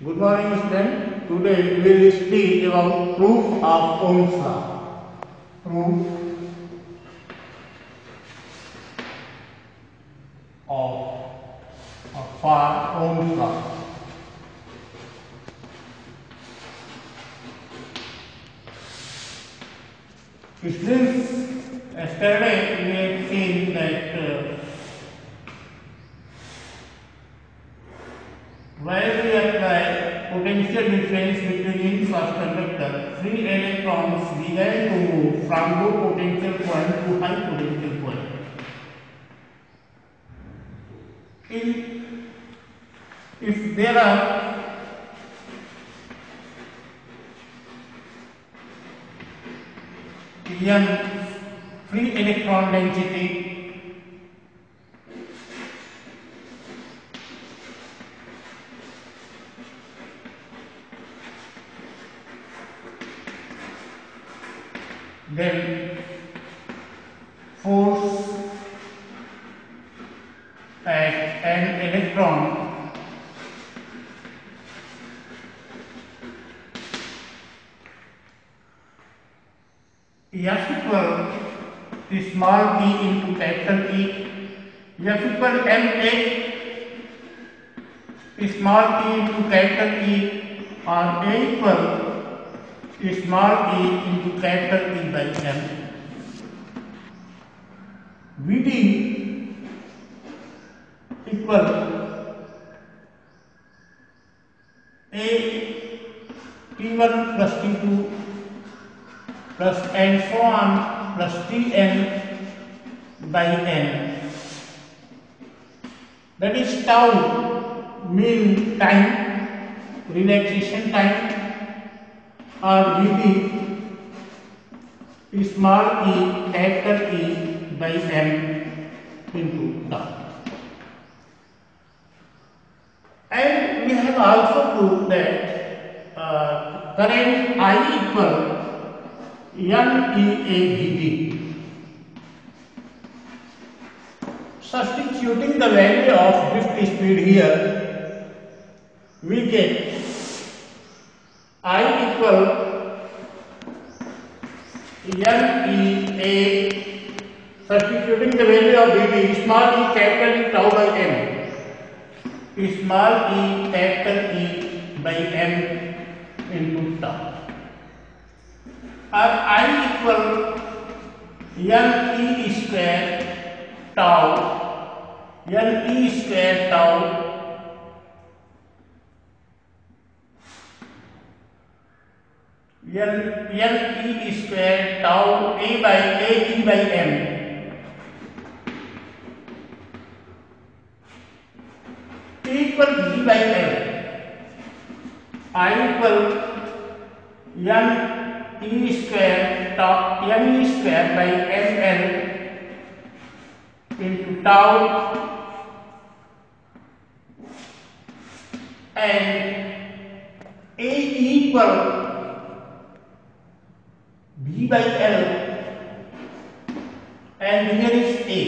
Good morning, student. Today we will speak about proof of Ohm's law. Proof for Ohm's law. Since yesterday we have seen that while we apply potential difference between inflow conductor, free electrons began to move from low potential point to high potential point. If there are n free electron density then force at an electron F equal small p into capital E, F equal ma small p into capital E, or A equal small e into capital E by M. Vd equal A T1 plus T2 plus and so on plus Tn by n. That is tau, mean time, relaxation time, or Vd small e capital E by m into tau. And we have also proved that current I equal NEAVD. Substituting the value of drift speed here, we get I equal NEA. Substituting the value of Vd, small e capital E tau by m, small e capital E by m into tau. और I equal NE square tau, NE square tau NE square tau A by AE by M equal V by L. I equal NE square tau NE square by ML into tau and A equal V by L and here is A.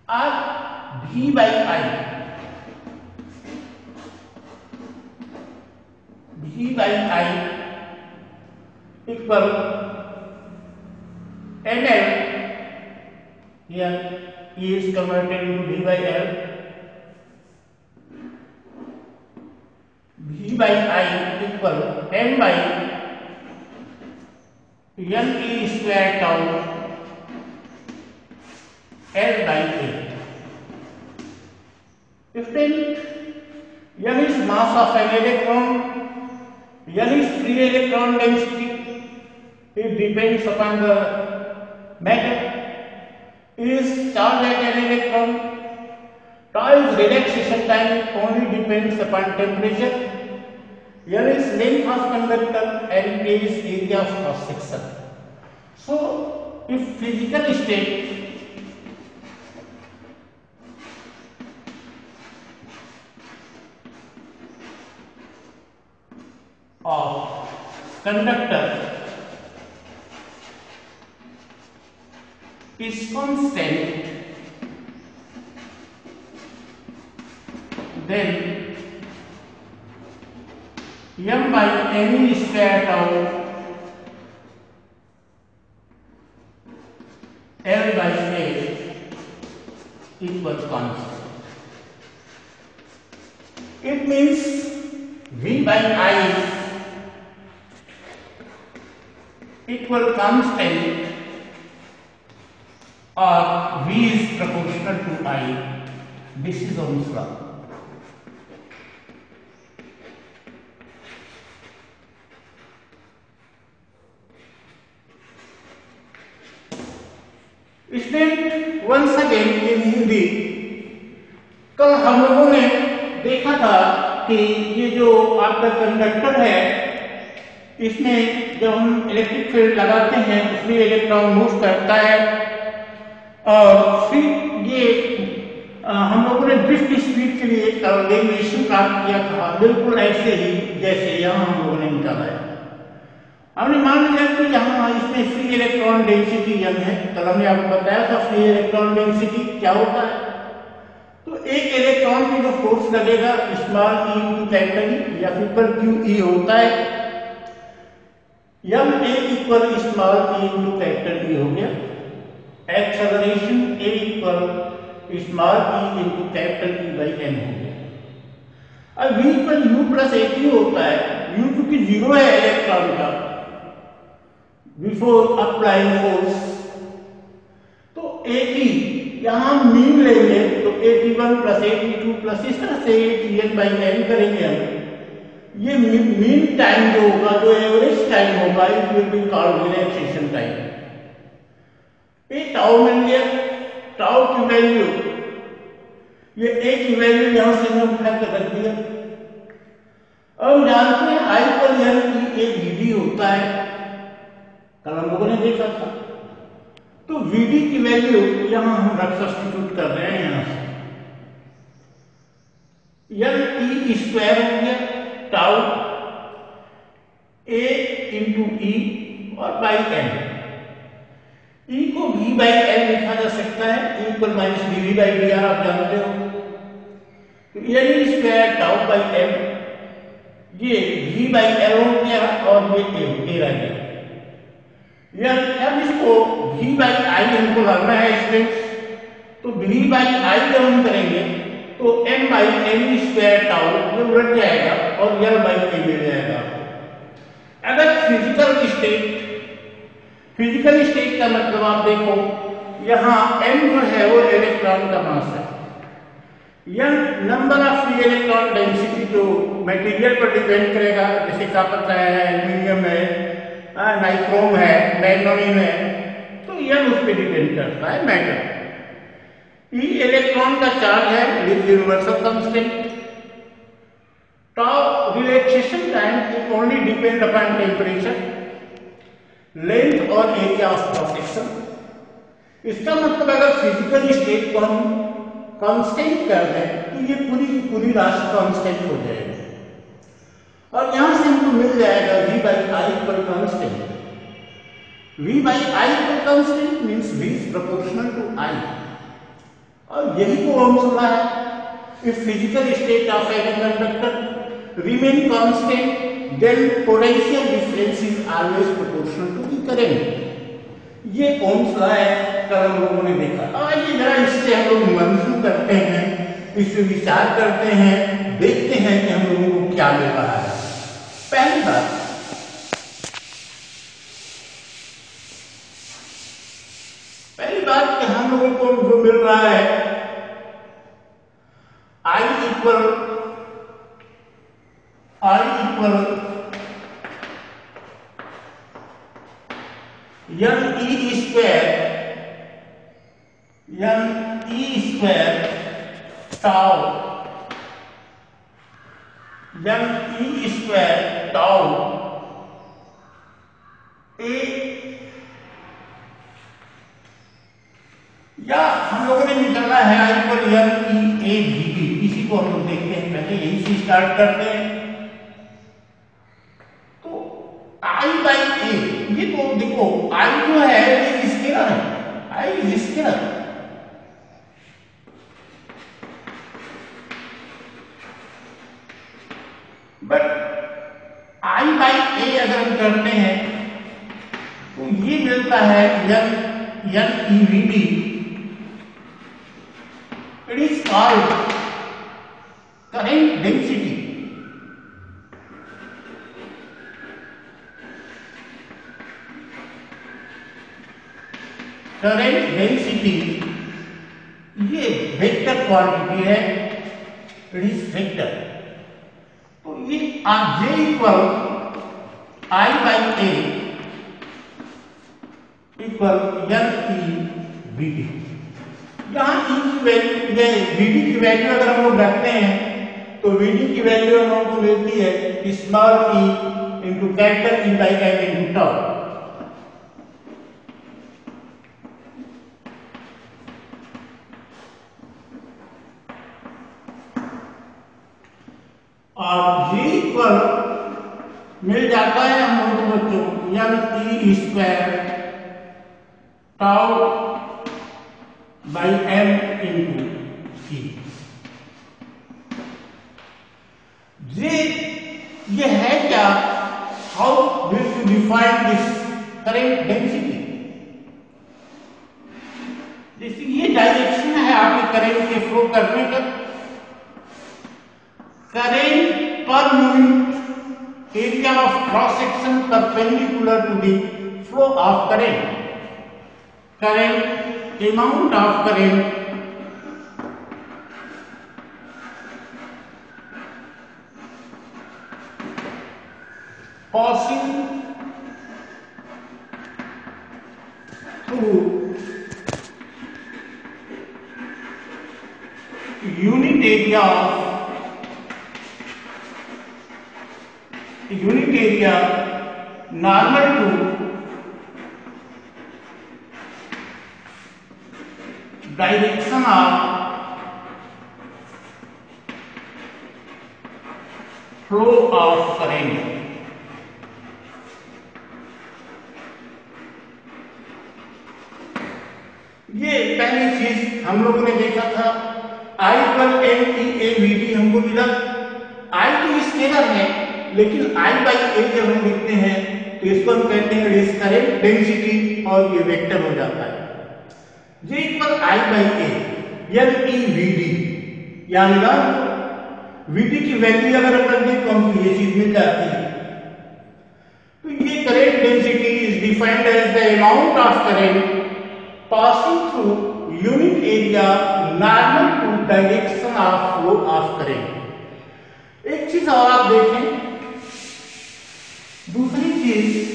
Or V by I. V by I equal NL, here E is converted into V by L, V by I equal N by NE square tau L by A. If then N is mass of an electron, N is free electron density, it depends upon the matter. Is charge at an electron, tau is relaxation time, only depends upon temperature. Here is length of conductor and A is area of cross section. So, if physical state of conductor is constant, then m by n square tau L by A equals constant. It means V by I equal constant or V is proportional to I. This is Ohm's law. Student, once again in Hindi, कल हम लोगों ने देखा था कि ये जो आपका कंडक्टर है, इसमें जब हम इलेक्ट्रिक फील्ड लगाते हैं तो फ्री इलेक्ट्रॉन मूव करता है और फिर ये हम लोगों ने ड्रिफ्ट स्पीड के लिए डेरिवेशन प्राप्त किया था, बिल्कुल ऐसे ही जैसे यहाँ हम लोगों ने निकाला है। हमने मान लिया कि यहाँ इसमें फ्री इलेक्ट्रॉन डेंसिटी m है। कल हमने आपको बताया था फ्री इलेक्ट्रॉन डेंसिटी क्या होता है। तो एक इलेक्ट्रॉन पे जो फोर्स लगेगा small e into capital E या फिर पर क्यू ई होता है, m a equal small e into capital E हो गया, acceleration a equal small e into capital E by m हो गया। अब v equal u plus a t होता है, u क्योंकि जीरो है इलेक्ट्रॉन का बिफोर अप्लाइंग फोर्स, तो at यहां मीन लेंगे तो 81 प्लस 82 प्लस इस तरह से 80n बाई n करेंगे हम। ये मीन टाइम जो होगा, जो एवरेज टाइम होगा, it will be called relaxation time. ये टाउ मिल गया, टाउ की वैल्यू, ये a की वैल्यू यहां से हमने उठा कर रख दिया। अब जानते हैं I पर n की एक विधि होता है, कल हम लोगों ने देखा था। तो Vd की वैल्यू यहां हम रख सब्स्टिट्यूट कर रहे हैं, यहां से n e स्क्वायर हो गया टाउ a इंटू ई और बाई n। e को v बाई l लिखा जा सकता है, e equal minus dv by dr आप जानते हो। तो n square tau by m, ये v बाई l हो गया और ये a रह गया। अब इसको v बाई आई हमको लगना है स्टूडेंट्स, तो v बाई आई जब हम करेंगे तो m by n square tau ये उलट जाएगा और l बाई a मिल जाएगा। अगर फिजिकल स्टेट का मतलब आप देखो, यहाँ m जो है वो इलेक्ट्रॉन का मास है, n number of free electron density जो मटेरियल पर डिपेंड करेगा, जैसे क्या पता है एल्यूमिनियम है, नाइक्रोम है, मैग्नीशियम है, तो n उस पर डिपेंड करता है मैटर। ई इलेक्ट्रॉन का चार्ज है with universal constant. Tau relaxation time it only depend upon temperature, length और एरिया ऑफ क्रॉस सेक्शन। इसका मतलब अगर फिजिकल स्टेट को हम कांस्टेंट कर दें तो ये पूरी की पूरी राशि कांस्टेंट हो जाएगी और यहां से हमको मिल जाएगा v बाई आई पर कांस्टेंट। v बाई आई पर constant means v is proportional to I, और यही तो ओम्स लॉ है। If physical state of any conductor remain constant then potential difference is always proportional to the current. ये Ohm's law है, कल हम लोगों ने देखा। आइए जरा इससे हम लोग मंजूर करते हैं, इस पर विचार करते हैं, देखते हैं कि हम लोगों को क्या मिल रहा है। पहली बात कि हम लोगों को जो मिल रहा है I equal n e square tau a, या हम लोगों ने निकाला है I पर n e a dv। इसी को हम लोग देखते हैं, पहले यही से स्टार्ट करते हैं। तो I बाई a, ये तो देखो I जो है ये स्केलर है, I is scalar. LEVD, it is called current density. Current density ये वेक्टर क्वांटिटी है, इट इज वेक्टर। तो ये J equal I by A equal LEVD। यहाँ E की वैल्यू, ये VD की वैल्यू अगर हम लोग रखते हैं तो VD की वैल्यू हम लोगों को मिलती है small e into capital E by M into tau. और G इक्वल मिल जाता है हम लोगों को बच्चों LE square tau by M into E। J ये है क्या? How will you define this current density? जैसे ये डायरेक्शन है आपके करंट के फ्लो करने का। करंट पर unit area of cross section perpendicular to the flow of current. Current, amount of current passing through unit area normal to direction of flow of current। ये पहली चीज हम लोगों ने देखा था। I इक्वल LEVD हमको मिला। I तो स्केलर है, लेकिन I बाई A जब हम लिखते हैं तो इसको हम कहते हैं इट इज करंट डेंसिटी और ये वेक्टर हो जाता है। J equal I by A LEVD, यानी ना VD की वैल्यू अगर हम रख दें तो हमको ये चीज मिल जाती है। तो ये current density is defined as the amount of current passing through unit area normal to direction of flow of current. एक चीज और आप देखें, दूसरी चीज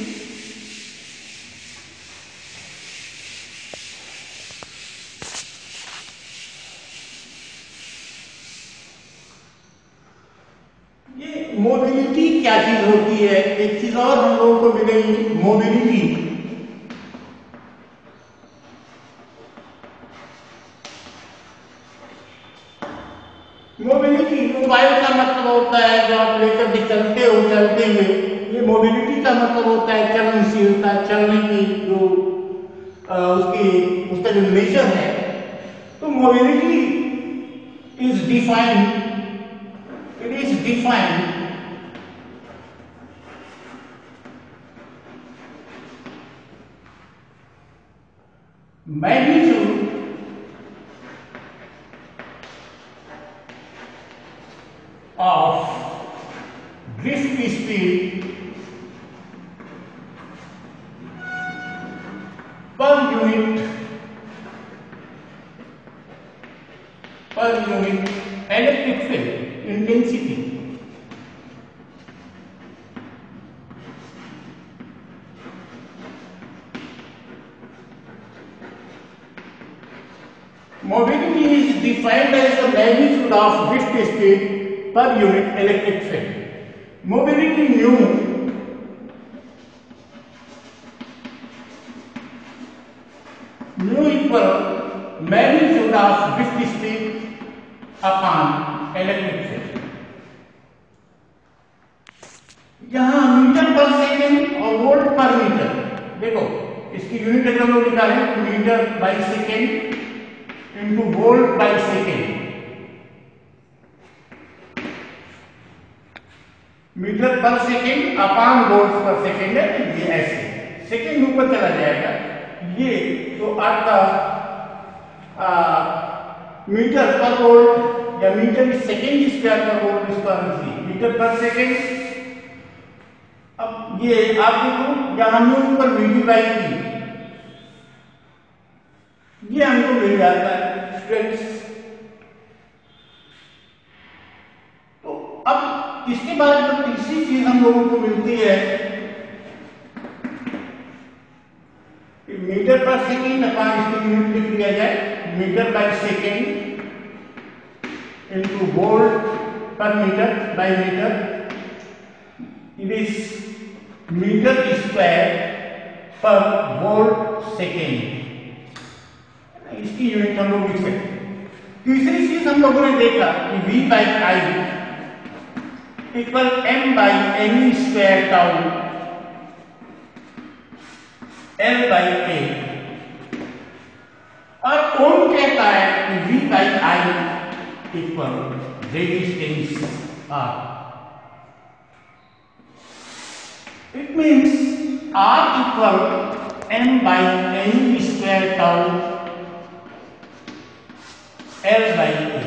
मोबिलिटी क्या चीज होती है? एक चीज और हम लोगों को मिलेगी, मोबिलिटी। मोबिलिटी मोबाइल का मतलब होता है जो आप लेकर के चलते हो, चलते हुए। ये मोबिलिटी का मतलब होता है चलनशीलता, चलने की जो उसका जो नेचर है। तो mobility is defined, it is defined magnitude of drift speed per unit electric field intensity। Mobility is defined as the magnitude of drift speed per unit electric field। Mobility mu equal magnitude of drift speed upon electric field। यहाँ metre पर second और volt पर metre, देखो इसकी unit अगर हम लोग निकालें तो metre by second into volt by second. Metre पर सेकेंड अपान वोल्ट पर सेकेंड है, ये ऐसे सेकेंड ऊपर चला जाएगा ये तो आपका मीटर पर वोल्ट या metre second square per volt इसका एनर्जी मीटर पर सेकेंड। अब ये आप देखो यहाँ हमने ऊपर मल्टीप्लाई की, ये हमको मिल जाता है स्टूडेंट्स। तो अब इसके बाद जो तीसरी चीज हम लोगों को मिलती है मीटर पर सेकेंड अपान इसकी यूनिट लिख लिया जाए metre by second into volt पर metre by metre, it is metre square per volt second, इसकी यूनिट हम लोग लिख सकते। तीसरी चीज हम लोगों ने देखा कि V by I equal m by n square tau L by A, और ओम कहता है कि V by I equal resistance R। It means R equal m by n square tau L by A.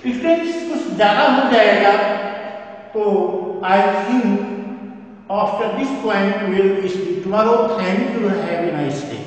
Distance कुछ ज्यादा हो जाएगा तो I think after this point we will tomorrow. Thank you. Have a nice day.